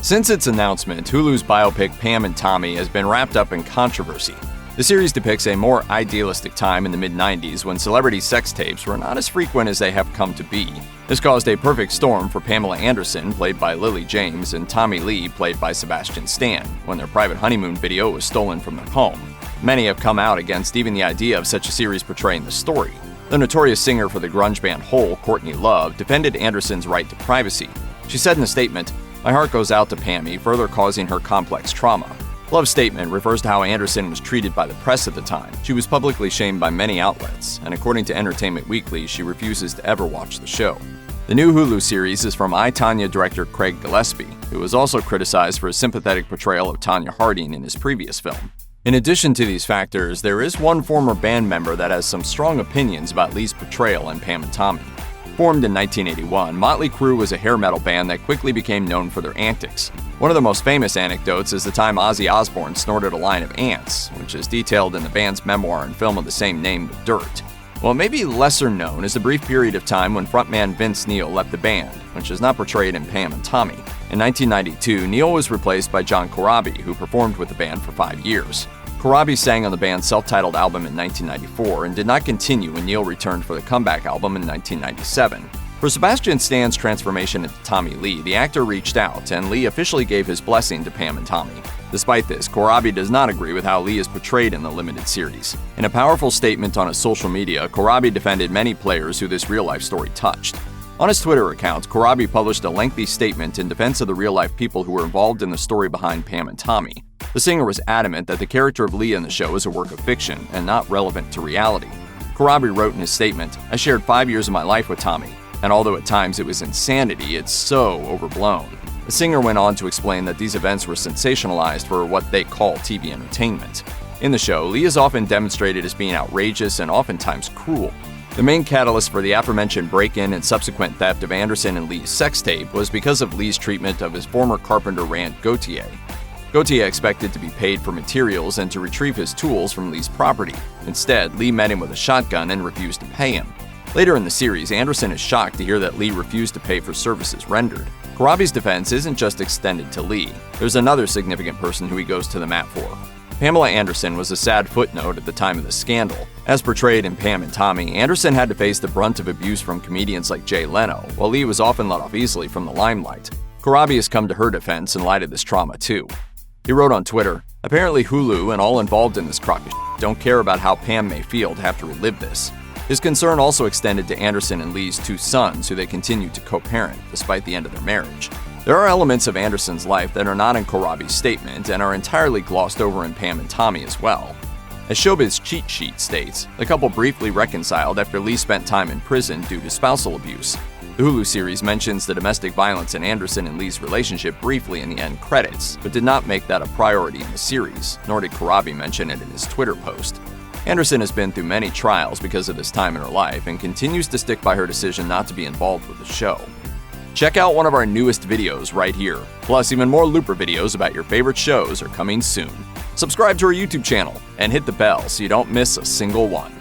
Since its announcement, Hulu's biopic Pam and Tommy has been wrapped up in controversy. The series depicts a more idealistic time in the mid-90s when celebrity sex tapes were not as frequent as they have come to be. This caused a perfect storm for Pamela Anderson, played by Lily James, and Tommy Lee, played by Sebastian Stan, when their private honeymoon video was stolen from their home. Many have come out against even the idea of such a series portraying the story. The notorious singer for the grunge band Hole, Courtney Love, defended Anderson's right to privacy. She said in a statement, "My heart goes out to Pammy, further causing her complex trauma." Love's statement refers to how Anderson was treated by the press at the time. She was publicly shamed by many outlets, and according to Entertainment Weekly, she refuses to ever watch the show. The new Hulu series is from I, Tonya director Craig Gillespie, who was also criticized for his sympathetic portrayal of Tonya Harding in his previous film. In addition to these factors, there is one former band member that has some strong opinions about Lee's portrayal in Pam and Tommy. Formed in 1981, Motley Crue was a hair metal band that quickly became known for their antics. One of the most famous anecdotes is the time Ozzy Osbourne snorted a line of ants, which is detailed in the band's memoir and film of the same name, The Dirt. Well, maybe lesser known is the brief period of time when frontman Vince Neil left the band, which is not portrayed in Pam and Tommy. In 1992, Neil was replaced by John Corabi, who performed with the band for 5 years. Corabi sang on the band's self-titled album in 1994 and did not continue when Neil returned for the comeback album in 1997. For Sebastian Stan's transformation into Tommy Lee, the actor reached out, and Lee officially gave his blessing to Pam and Tommy. Despite this, Corabi does not agree with how Lee is portrayed in the limited series. In a powerful statement on his social media, Corabi defended many players who this real-life story touched. On his Twitter account, Corabi published a lengthy statement in defense of the real-life people who were involved in the story behind Pam and Tommy. The singer was adamant that the character of Lee in the show is a work of fiction and not relevant to reality. Corabi wrote in his statement, "I shared 5 years of my life with Tommy, and although at times it was insanity, it's so overblown." The singer went on to explain that these events were sensationalized for what they call TV entertainment. In the show, Lee is often demonstrated as being outrageous and oftentimes cruel. The main catalyst for the aforementioned break-in and subsequent theft of Anderson and Lee's sex tape was because of Lee's treatment of his former carpenter Rand Gauthier. Gauthier expected to be paid for materials and to retrieve his tools from Lee's property. Instead, Lee met him with a shotgun and refused to pay him. Later in the series, Anderson is shocked to hear that Lee refused to pay for services rendered. Corabi's defense isn't just extended to Lee. There's another significant person who he goes to the mat for. Pamela Anderson was a sad footnote at the time of the scandal. As portrayed in Pam and Tommy, Anderson had to face the brunt of abuse from comedians like Jay Leno, while Lee was often let off easily from the limelight. Corabi has come to her defense in light of this trauma too. He wrote on Twitter, "Apparently Hulu and all involved in this crock of shit don't care about how Pam may feel to have to relive this." His concern also extended to Anderson and Lee's 2 sons, who they continued to co-parent despite the end of their marriage. There are elements of Anderson's life that are not in Corabi's statement and are entirely glossed over in Pam and Tommy as well. As Showbiz Cheat Sheet states, the couple briefly reconciled after Lee spent time in prison due to spousal abuse. The Hulu series mentions the domestic violence in Anderson and Lee's relationship briefly in the end credits, but did not make that a priority in the series, nor did Corabi mention it in his Twitter post. Anderson has been through many trials because of this time in her life and continues to stick by her decision not to be involved with the show. Check out one of our newest videos right here. Plus, even more Looper videos about your favorite shows are coming soon. Subscribe to our YouTube channel and hit the bell so you don't miss a single one.